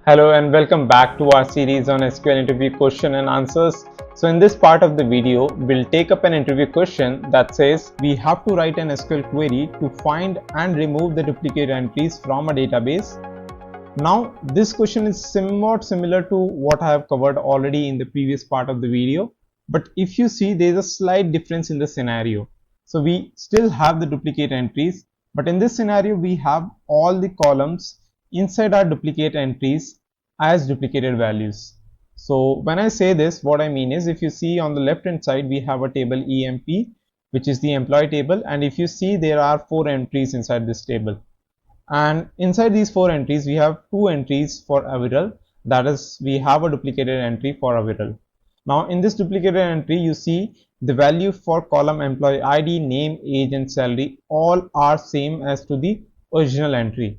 Hello and welcome back to our series on SQL interview question and answers. So in this part of the video, we'll take up an interview question that says we have to write an SQL query to find and remove the duplicate entries from a database. Now this question is somewhat similar to what I have covered already in the previous part of the video, but if you see there is a slight difference in the scenario. So we still have the duplicate entries, but in this scenario we have all the columns inside our duplicate entries as duplicated values. So when I say this, what I mean is, if you see on the left hand side we have a table EMP, which is the employee table, and if you see there are 4 entries inside this table, and inside these 4 entries we have 2 entries for Aviral, that is we have a duplicated entry for Aviral. Now in this duplicated entry you see the value for column employee ID, name, age and salary all are same as to the original entry.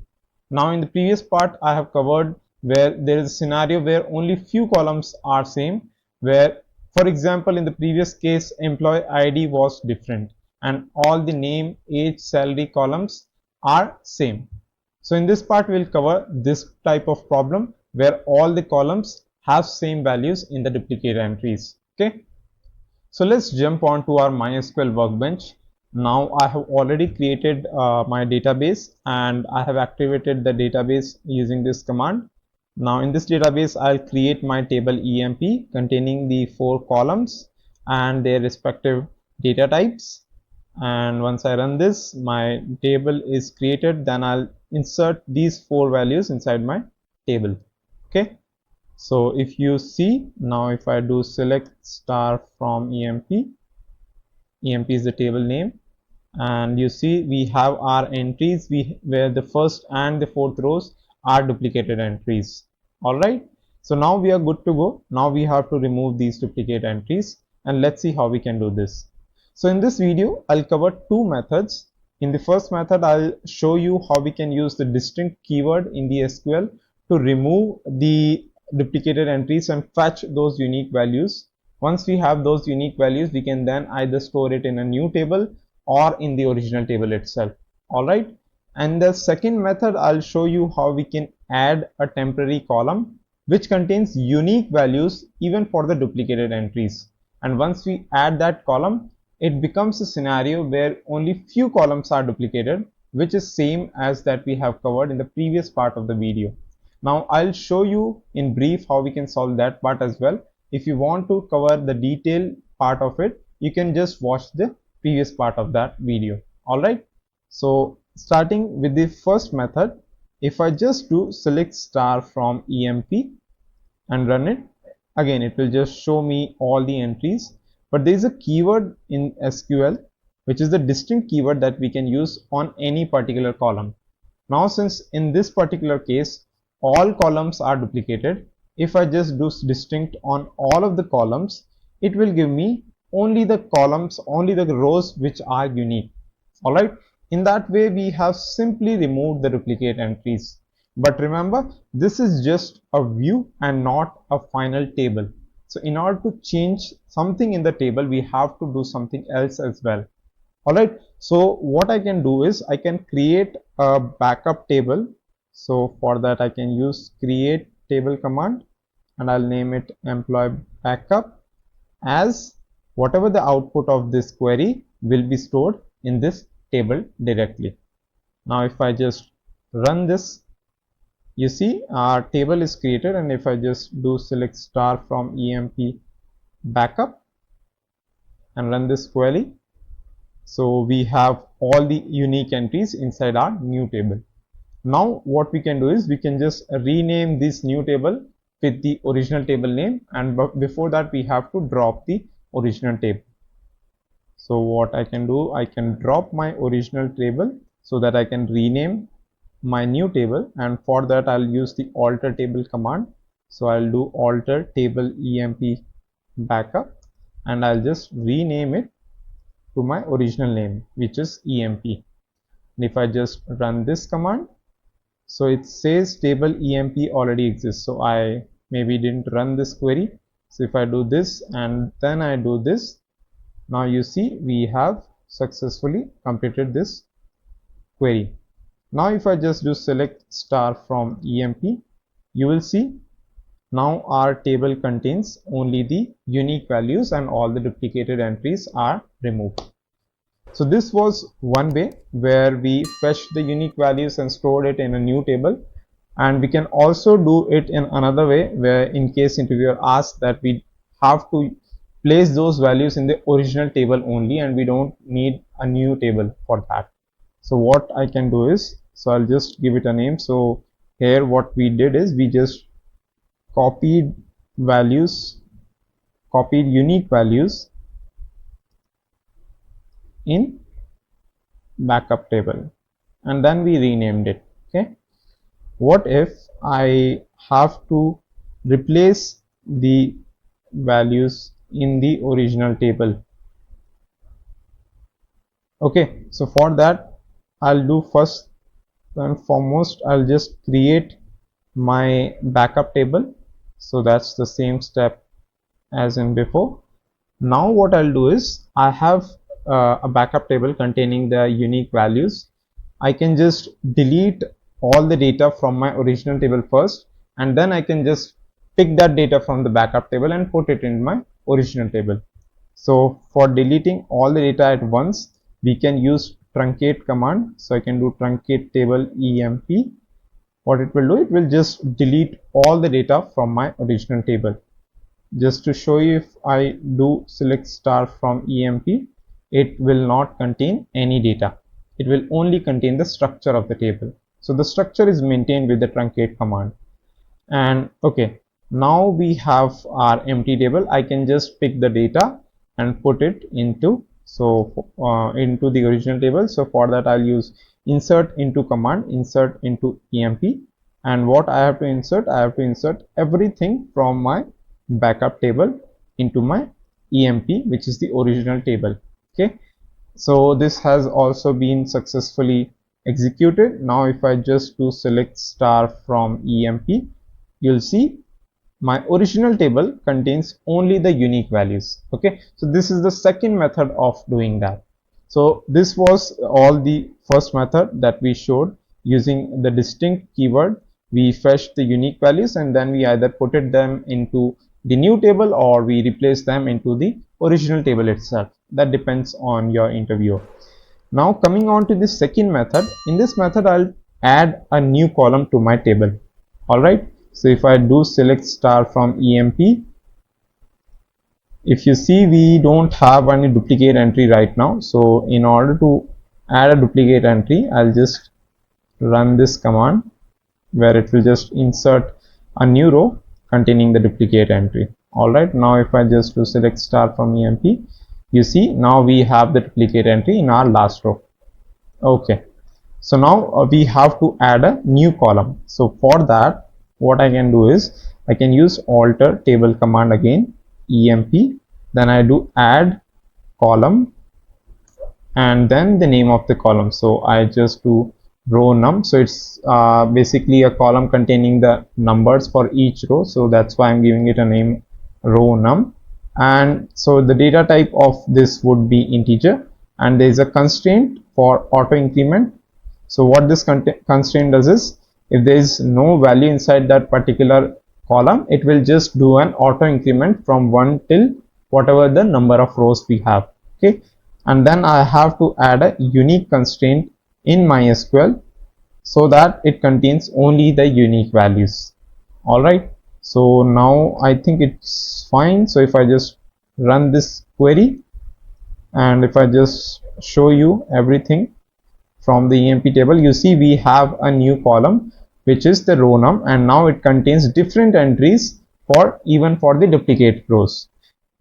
Now in the previous part I have covered where there is a scenario where only few columns are same, where for example in the previous case employee ID was different and all the name, age, salary columns are same. So in this part we'll cover this type of problem where all the columns have same values in the duplicate entries. Okay, so let's jump on to our MySQL workbench. Now I have already created my database and I have activated the database using this command. Now in this database I'll create my table EMP containing the 4 columns and their respective data types, and once I run this my table is created. Then I'll insert these 4 values inside my table. Okay, so if you see now, if I do select star from EMP, EMP is the table name, and you see we have our entries where the first and the fourth rows are duplicated entries. All right, so now we are good to go. Now we have to remove these duplicate entries, and let's see how we can do this. So in this video I'll cover 2 methods. In the first method I'll show you how we can use the distinct keyword in the SQL to remove the duplicated entries and fetch those unique values. Once we have those unique values, we can then either store it in a new table or in the original table itself. All right, and the second method I'll show you how we can add a temporary column which contains unique values even for the duplicated entries, and once we add that column it becomes a scenario where only few columns are duplicated, which is same as that we have covered in the previous part of the video. Now I'll show you in brief how we can solve that part as well. If you want to cover the detailed part of it, you can just watch the previous part of that video. All right, so starting with the first method, if I just do select star from EMP and run it, again it will just show me all the entries, but there is a keyword in SQL which is the distinct keyword that we can use on any particular column. Now since in this particular case all columns are duplicated, if I just do distinct on all of the columns, it will give me only the columns, only the rows which are unique. All right, in that way we have simply removed the duplicate entries. But remember, this is just a view and not a final table. So in order to change something in the table, we have to do something else as well. All right, so what I can do is I can create a backup table. So for that I can use create table command and I'll name it employee backup, as whatever the output of this query will be stored in this table directly. Now if I just run this, you see our table is created, and if I just do select star from EMP backup and run this query, so we have all the unique entries inside our new table. Now what we can do is we can just rename this new table with the original table name, and before that we have to drop the original table. So what I can do, I can drop my original table so that I can rename my new table, and for that I'll use the alter table command. So I'll do alter table EMP backup and I'll just rename it to my original name, which is EMP. And if I just run this command, so it says table EMP already exists, so I maybe didn't run this query. So if I do this and then I do this, now you see we have successfully completed this query. Now if I just do select star from EMP you will see now our table contains only the unique values and all the duplicated entries are removed. So this was one way where we fetched the unique values and stored it in a new table. And we can also do it in another way where in case interviewer asks that we have to place those values in the original table only and we don't need a new table for that. So what I can do is, so I'll just give it a name. So here what we did is we just copied values, copied unique values in backup table and then we renamed it. Okay, what if I have to replace the values in the original table? Okay, so for that I'll do first and foremost I'll just create my backup table. So that's the same step as in before. Now what I'll do is I have a backup table containing the unique values. I can just delete all the data from my original table first and then I can just pick that data from the backup table and put it in my original table. So for deleting all the data at once, we can use truncate command. So I can do truncate table emp. What it will do, it will just delete all the data from my original table. Just to show you, if I do select star from emp, it will not contain any data. It will only contain the structure of the table. So the structure is maintained with the truncate command. And okay, now we have our empty table. I can just pick the data and put it into into the original table. So for that I'll use insert into command, insert into emp, and what I have to insert, I have to insert everything from my backup table into my emp, which is the original table. Okay, so this has also been successfully executed. Now if I just do select star from emp, you'll see my original table contains only the unique values. Okay, so this is the second method of doing that. So this was all the first method that we showed. Using the distinct keyword, we fetched the unique values and then we either put them into the new table or we replace them into the original table itself. That depends on your interviewer. Now coming on to the second method, in this method I'll add a new column to my table. All right, so if I do select star from emp, if you see we don't have any duplicate entry right now. So in order to add a duplicate entry, I'll just run this command where it will just insert a new row containing the duplicate entry. All right, now if I just do select star from emp, you see now we have the duplicate entry in our last row. Okay, so now we have to add a new column. So for that, what I can do is I can use alter table command again, emp, then I do add column and then the name of the column. So I just do row num. So it's basically a column containing the numbers for each row. So that's why I'm giving it a name row num. And so the data type of this would be integer and there is a constraint for auto increment. So what this constraint does is if there is no value inside that particular column, it will just do an auto increment from 1 till whatever the number of rows we have. Okay, and then I have to add a unique constraint in MySQL so that it contains only the unique values. All right, so now I think it's fine. So if I just run this query and if I just show you everything from the emp table, you see we have a new column which is the row num, and now it contains different entries for even for the duplicate rows.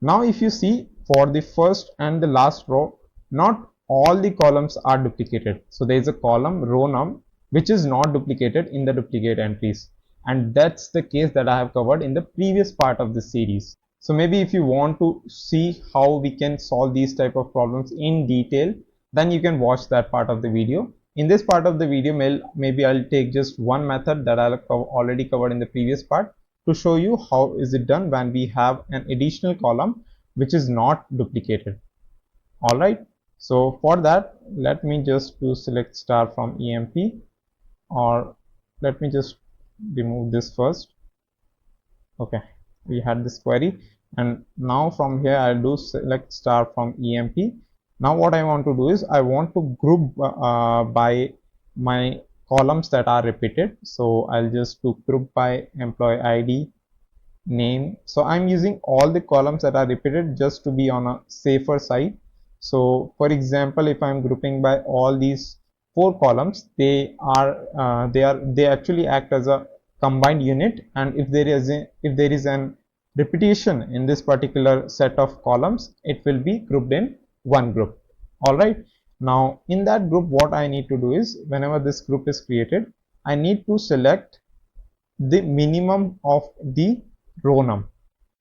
Now if you see for the first and the last row, not all the columns are duplicated. So there is a column row num which is not duplicated in the duplicate entries, and that's the case that I have covered in the previous part of the series. So maybe if you want to see how we can solve these type of problems in detail, then you can watch that part of the video. In this part of the video, maybe I'll take just one method that I'll already covered in the previous part to show you how is it done when we have an additional column which is not duplicated. All right, so for that, let me just do select star from emp, or let me just remove this first. Okay, we had this query, and now from here I'll do select star from EMP. Now what I want to do is I want to group by my columns that are repeated. So I'll just do group by employee ID, name. So I'm using all the columns that are repeated just to be on a safer side. So for example, if I'm grouping by all these 4 columns, they actually act as a combined unit, and if there is an repetition in this particular set of columns, it will be grouped in one group. All right, now in that group, what I need to do is whenever this group is created, I need to select the minimum of the row num.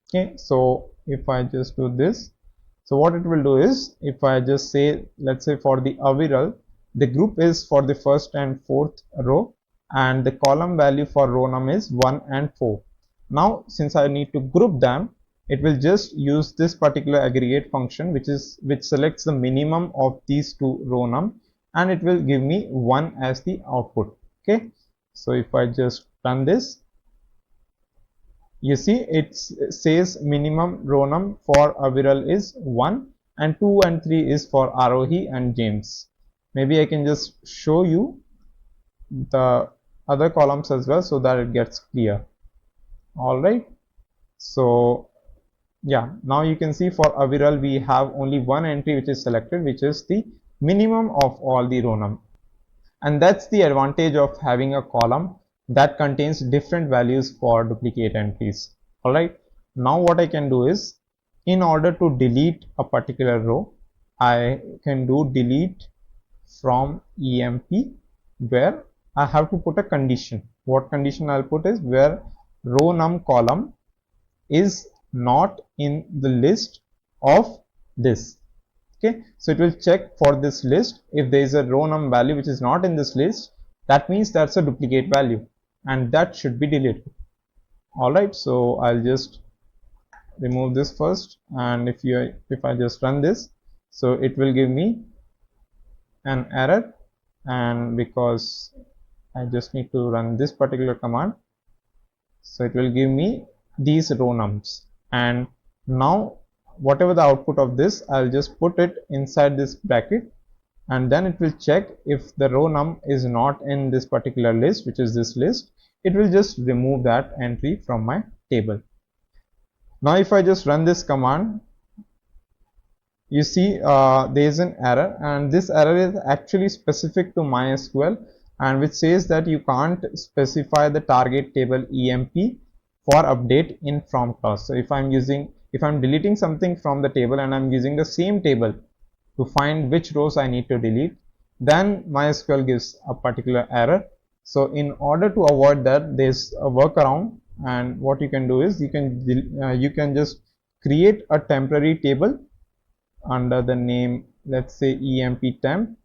Okay, so if I just do this, so what it will do is, if I just say, let's say for the Aviral, the group is for the first and fourth row, and the column value for row num is 1 and 4. Now since I need to group them, it will just use this particular aggregate function, which selects the minimum of these 2 row num, and it will give me 1 as the output. Okay, so if I just run this, you see it says minimum row num for Aviral is 1, and 2 and 3 is for Arohi and James. Maybe I can just show you the other columns as well so that it gets clear. All right, so yeah, now you can see for Aviral we have only one entry which is selected, which is the minimum of all the row num, and that's the advantage of having a column that contains different values for duplicate entries. All right, now what I can do is, in order to delete a particular row, I can do delete from EMP, where I have to put a condition. What condition I'll put is where row num column is not in the list of this. Okay, so it will check for this list. If there is a row num value which is not in this list, that means that's a duplicate value, and that should be deleted. All right, so I'll just remove this first, and if I just run this, so it will give me an error, and because I just need to run this particular command, so it will give me these row nums. And now whatever the output of this, I'll just put it inside this bracket, and then it will check if the row num is not in this particular list, which is this list. It will just remove that entry from my table. Now if I just run this command, you see there is an error, and this error is actually specific to MySQL, and which says that you can't specify the target table EMP for update in from clause. So if I'm deleting something from the table and I'm using the same table to find which rows I need to delete, then MySQL gives a particular error. So in order to avoid that, there's a workaround, and what you can do is you can just create a temporary table under the name, let's say EMP temp,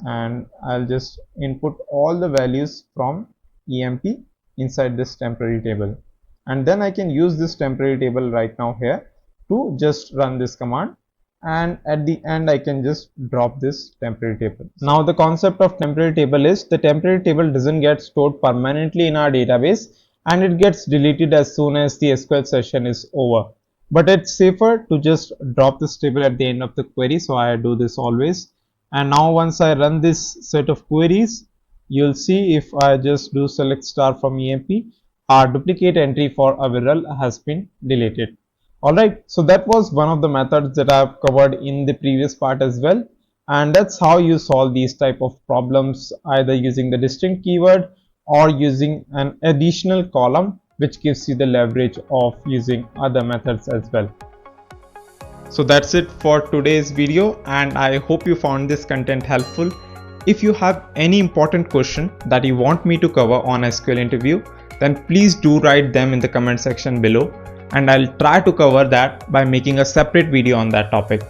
and I'll just input all the values from EMP inside this temporary table, and then I can use this temporary table right now here to just run this command, and at the end I can just drop this temporary table. Now the concept of temporary table is the temporary table doesn't get stored permanently in our database, and it gets deleted as soon as the SQL session is over. But it's safer to just drop this table at the end of the query, so I do this always. And now once I run this set of queries, you'll see if I just do select star from EMP, our duplicate entry for Aviral has been deleted. Alright, so that was one of the methods that I've covered in the previous part as well, and that's how you solve these type of problems, either using the distinct keyword or using an additional column, which gives you the leverage of using other methods as well. So that's it for today's video, and I hope you found this content helpful. If you have any important question that you want me to cover on SQL interview, then please do write them in the comment section below, and I'll try to cover that by making a separate video on that topic.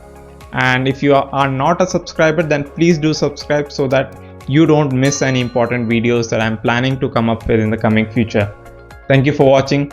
And if you are not a subscriber, then please do subscribe so that you don't miss any important videos that I'm planning to come up with in the coming future. Thank you for watching.